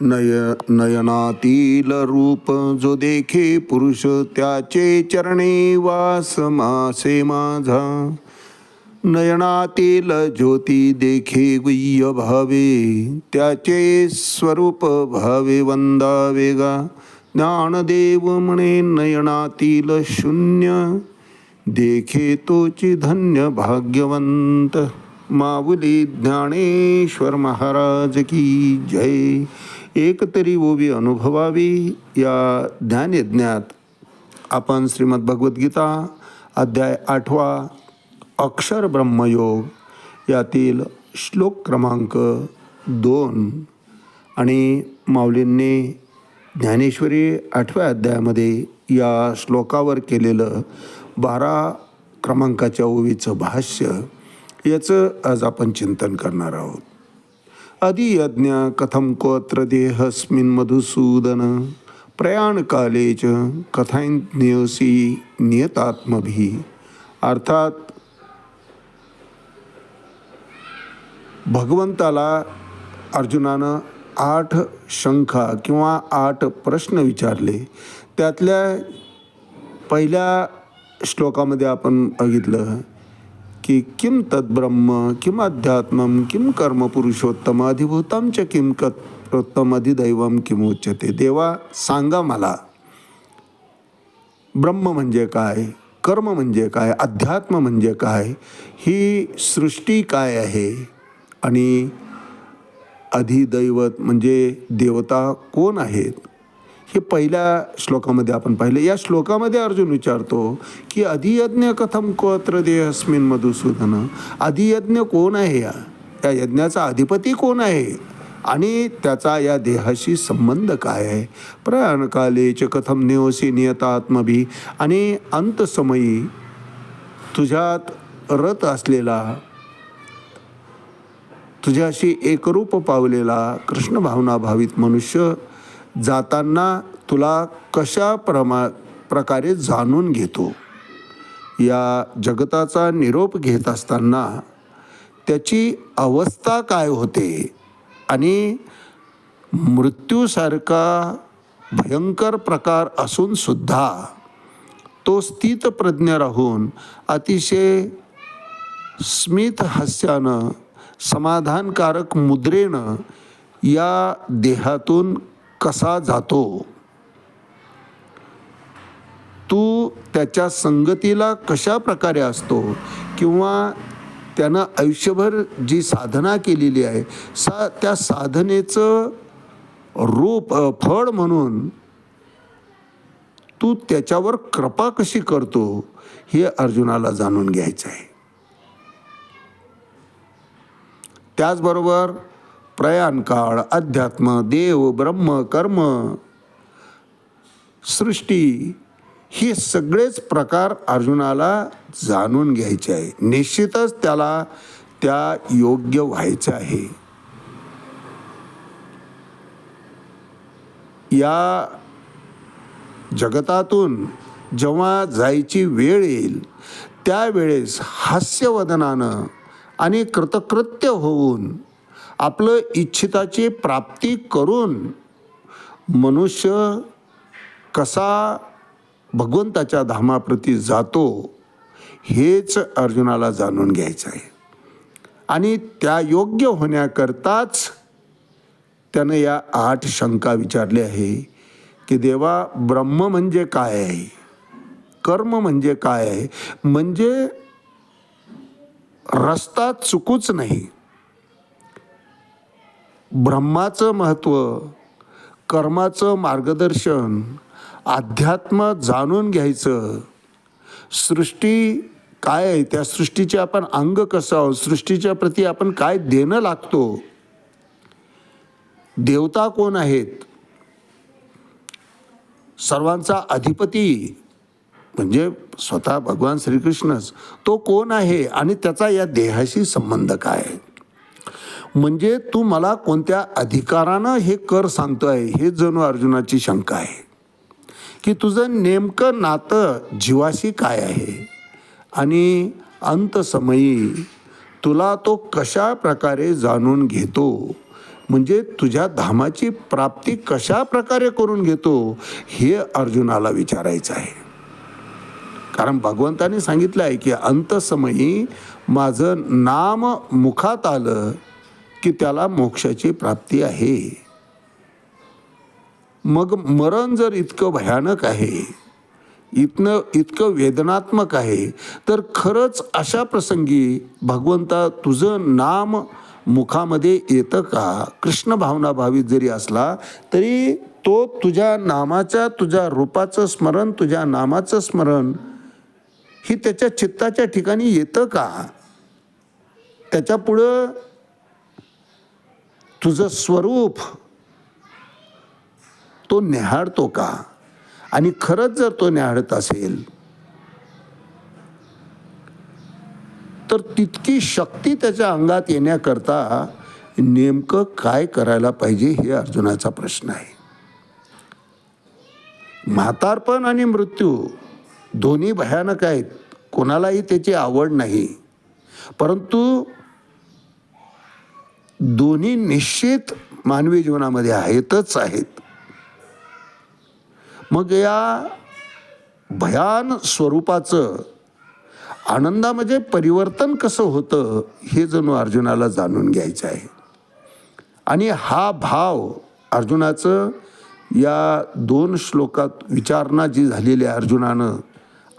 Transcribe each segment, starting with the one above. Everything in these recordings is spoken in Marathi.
नयनातील रूप जो देखे पुरुष त्याचे चरणे वास मासे माझा. नयनातील ज्योती देखे गुह्य भावे त्याचे स्वरूप भावे वंदावे गा. ज्ञानदेव म्हणे नयनातील शून्य देखे तोची धन्य भाग्यवंत. माऊली ज्ञानेश्वर महाराज की जय. एक तरी ओवी अनुभवावी या ज्ञानयज्ञात आपण श्रीमद भगवद्गीता अध्याय 8 अक्षर ब्रह्मयोग यातील श्लोक क्रमांक 2 आणि माऊलींनी ज्ञानेश्वरी 8व्या अध्यायामध्ये या श्लोकावर केलेलं 12 क्रमांकाच्या ओवीचं भाष्य याचं आज आपण चिंतन करणार आहोत. अधियज्ञ कथम कोत्र देहस्मिन् मधुसूदन प्रयाणकाले च कथान्यसी नियतात्मभिः. अर्थात भगवंताला अर्जुनानं 8 शंका किंवा 8 प्रश्न विचारले. त्यातल्या पहिल्या श्लोकामध्ये आपण बघितलं की किम तद्ब्रह्म किम अध्यात्मम किम कर्म पुरुषोत्तम अधिभूतम च किम कत्रोत्तम अधिदैवम किम उच्यते. देवा सांगा मला ब्रह्म म्हणजे काय, कर्म म्हणजे काय, अध्यात्म म्हणजे काय, ही सृष्टी काय आहे आणि अधिदैवत म्हणजे देवता कोण आहेत. हे पहिल्या श्लोकामध्ये आपण पाहिलं. या श्लोकामध्ये अर्जुन विचारतो की अधियज्ञ कथम कोत्र देहस्मिन् मधुसूदन. अधियज्ञ कोण आहे, या यज्ञाचा अधिपती कोण आहे आणि त्याचा या देहाशी संबंध काय आहे. प्रयाणकाले च कथम नियोसी नियतात्मभी. आणि अंतसमयी तुझ्यात रत असलेला तुझ्याशी एकरूप पावलेला कृष्ण भावना भावित मनुष्य जाताना तुला कशा प्रकारे जाणून घेतो. या जगताचा निरोप घेत असताना त्याची अवस्था काय होते आणि मृत्यूसारखा भयंकर प्रकार असून सुद्धा तो स्थितप्रज्ञ राहून अतिशय स्मित हास्यानं समाधानकारक मुद्रेनं या देहातून कसा जातो. तू त्याच्या संगतीला कशा प्रकारे असतो किंवा त्यानं आयुष्यभर जी साधना केलेली आहे त्या साधनेचं रूप फळ म्हणून तू त्याच्यावर कृपा कशी करतो हे अर्जुनाला जाणून घ्यायचं आहे. त्याचबरोबर प्रयाणकाळ, अध्यात्म, देव, ब्रह्म, कर्म, सृष्टी हे सगळेच प्रकार अर्जुनाला जाणून घ्यायचे आहे. निश्चितच त्याला त्या योग्य व्हायचं आहे. या जगतातून जेव्हा जायची वेळ येईल त्यावेळेस हास्यवदनानं आणि कृतकृत्य होऊन आपलं इच्छिताची प्राप्ती करून मनुष्य कसा भगवंताच्या धामाप्रती जातो हेच अर्जुनाला जाणून घ्यायचं आहे. आणि त्या योग्य होण्याकरताच त्यानं या 8 शंका विचारल्या आहे की देवा ब्रह्म म्हणजे काय आहे, कर्म म्हणजे काय आहे, म्हणजे रस्ता चुकूच नाही. ब्रह्माचं महत्त्व, कर्माचं मार्गदर्शन, अध्यात्म जाणून घ्यायचं, सृष्टी काय आहे, त्या सृष्टीचे आपण अंग कसं आहोत, सृष्टीच्या प्रती आपण काय देणं लागतो, देवता कोण आहेत, सर्वांचा अधिपती म्हणजे स्वतः भगवान श्रीकृष्णच तो कोण आहे आणि त्याचा या देहाशी संबंध काय आहे. म्हणजे तू मला कोणत्या अधिकारानं हे कर सांगतोय हे जणू अर्जुनाची शंका आहे की तुझं नेमकं नातं जीवाशी काय आहे आणि अंतसमयी तुला तो कशा प्रकारे जाणून घेतो. म्हणजे तुझ्या धामाची प्राप्ती कशा प्रकारे करून घेतो हे अर्जुनाला विचारायचं आहे. कारण भगवंताने सांगितलं आहे की अंतसमयी माझं नाम मुखात आलं की त्याला मोक्षाची प्राप्ती आहे. मग मरण जर इतकं भयानक आहे, इतकं वेदनात्मक आहे, तर खरंच अशा प्रसंगी भगवंता तुझं नाम मुखामध्ये येतं का? कृष्ण भावना भावित जरी असला तरी तो तुझ्या नामाच्या, तुझ्या रूपाचं स्मरण, तुझ्या नामाचं स्मरण ही त्याच्या चित्ताच्या ठिकाणी येतं का? त्याच्यापुढं तुझं स्वरूप तो न्याहाळतो का? आणि खरंच जर तो न्याहाळत असेल तर तितकी शक्ती त्याच्या अंगात येण्याकरता नेमकं काय करायला पाहिजे हे अर्जुनाचा प्रश्न आहे. म्हातारपण आणि मृत्यू दोन्ही भयानक आहेत, कोणालाही त्याची आवड नाही, परंतु दोन्ही निश्चित मानवी जीवनामध्ये आहेतच आहेत. मग या भयान स्वरूपाचं आनंदामध्ये परिवर्तन कसं होतं हे जणू अर्जुनाला जाणून घ्यायचं आहे. आणि हा भाव अर्जुनाचं या 2 श्लोकात विचारणा जी झालेली आहे अर्जुनानं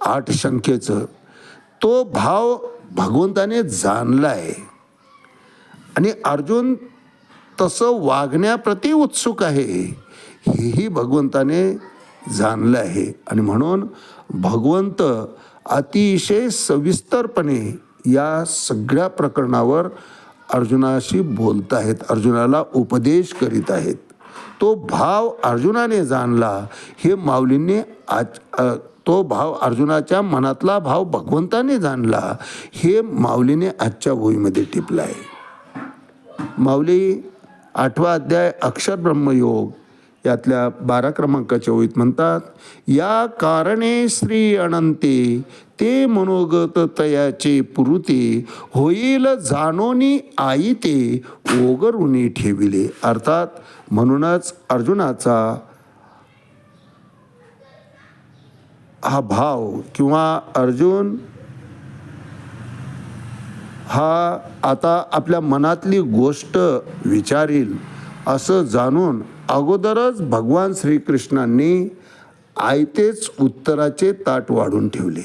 8 शंखेचं, तो भाव भगवंताने जाणला आहे. आणि अर्जुन तसं वागण्याप्रती उत्सुक आहे हेही भगवंताने जाणलं आहे. आणि म्हणून भगवंत अतिशय सविस्तरपणे या सगळ्या प्रकरणावर अर्जुनाशी बोलत आहेत, अर्जुनाला उपदेश करीत आहेत. तो भाव अर्जुनाने जाणला हे माऊलींनी तो भाव अर्जुनाच्या मनातला भाव भगवंताने जाणला हे माऊलीने आजच्या ओळीमध्ये टिपलं आहे. माऊली 8वा अध्याय अक्षर ब्रह्मयोग यातल्या 12 क्रमांकाच्या ओळीत म्हणतात, या कारणे श्री अनंते ते मनोगत तयाचे पुरुते होईल जाणोनी आई ते ओगरुनी ठेविले. अर्थात म्हणूनच अर्जुनाचा हा भाव किंवा अर्जुन हा आता आपल्या मनातली गोष्ट विचारील असं जाणून अगोदरच भगवान श्रीकृष्णांनी आयतेच उत्तराचे ताट वाढून ठेवले.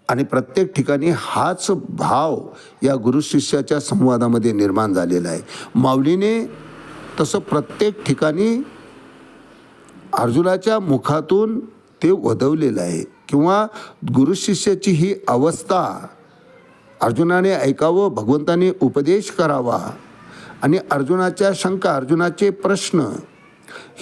आणि प्रत्येक ठिकाणी हाच भाव या गुरु शिष्याच्या संवादामध्ये निर्माण झालेला आहे. माऊलीने तसं प्रत्येक ठिकाणी अर्जुनाच्या मुखातून ते वदवलेलं आहे. किंवा गुरु शिष्याची ही अवस्था अर्जुनाने ऐकावं, भगवंताने उपदेश करावा आणि अर्जुनाच्या शंका, अर्जुनाचे प्रश्न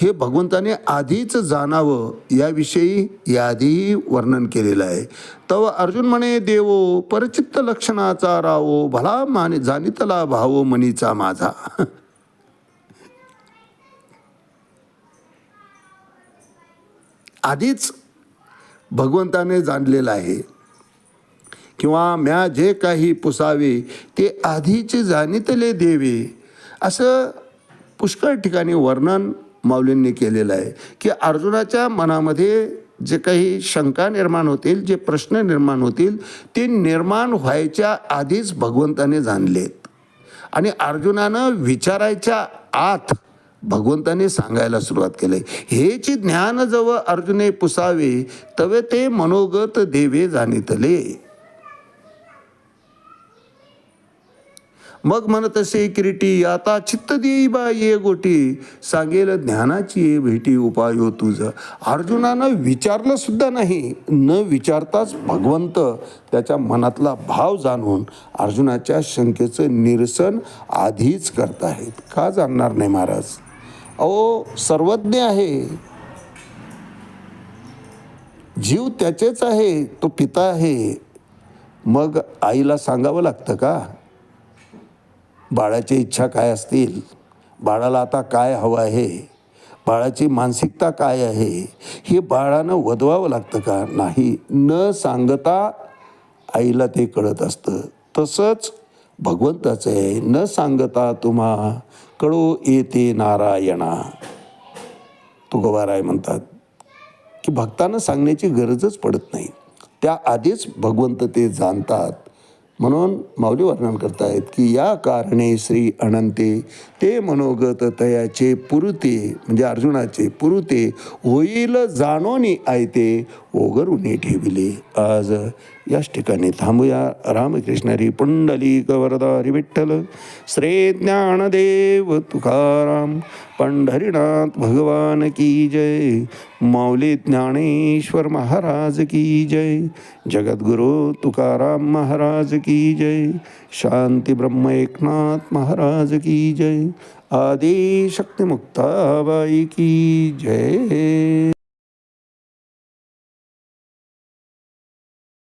हे भगवंताने आधीच जाणावं याविषयी याआधीही वर्णन केलेलं आहे. तव अर्जुन म्हणे देवो परचित्त लक्षणाचा रावो भला माने जाणितला भावो मनीचा माझा. आधीच भगवंताने जाणलेलं आहे. किंवा म्या जे काही पुसावे ते आधीचे जाणितले देवे, असं पुष्कळ ठिकाणी वर्णन माऊलींनी केलेलं आहे की अर्जुनाच्या मनामध्ये जे काही शंका निर्माण होतील, जे प्रश्न निर्माण होतील ते निर्माण व्हायच्या आधीच भगवंताने जाणलेत. आणि अर्जुनानं विचारायच्या आत भगवंताने सांगायला सुरुवात केली, हेची ज्ञान जव अर्जुने पुसावे तवे ते मनोगत देवे जाणितले. मग म्हणत असे किरीटी आता चित्त देई बा ये गोटी सांगेल ज्ञानाची ये भेटी उपायो तुझ. अर्जुनानं विचारलं सुद्धा नाही, न विचारताच भगवंत त्याच्या मनातला भाव जाणून अर्जुनाच्या शंकेचं निरसन आधीच करत आहेत. का जाणणार नाही महाराज? अहो सर्वज्ञ आहे, जीव त्याचेच आहे, तो पिता आहे. मग आईला सांगावं लागतं का बाळाची इच्छा काय असतील, बाळाला आता काय हवं आहे, बाळाची मानसिकता काय आहे हे बाळानं वदवावं लागतं का? नाही, न सांगता आईला ते कळत असतं. तसंच भगवंताचं आहे. न सांगता तुम्हा कळो येते नारायणा. तुकोबाराय म्हणतात की भक्तांना सांगण्याची गरजच पडत नाही, त्या आधीच भगवंत ते जाणतात. म्हणून माऊली वर्णन करतायत की या कारणे श्री अनंते ते मनोगत तयाचे पुरते, म्हणजे अर्जुनाचे पुरते होईल जाणोनी आयते ओगरुनी ठेविले. आज याच ठिकाणी थांबूया. रामकृष्ण पुंडलिक वरदारी विठ्ठल. श्री ज्ञानदेव तुकाराम पंढरीनाथ भगवान की जय. माऊली ज्ञानेश्वर महाराज की जय. जगद्गुरु तुकाराम महाराज की जय. शांती ब्रह्म एकनाथ महाराज की जय. आदि शक्ती मुक्ताबाई की जय.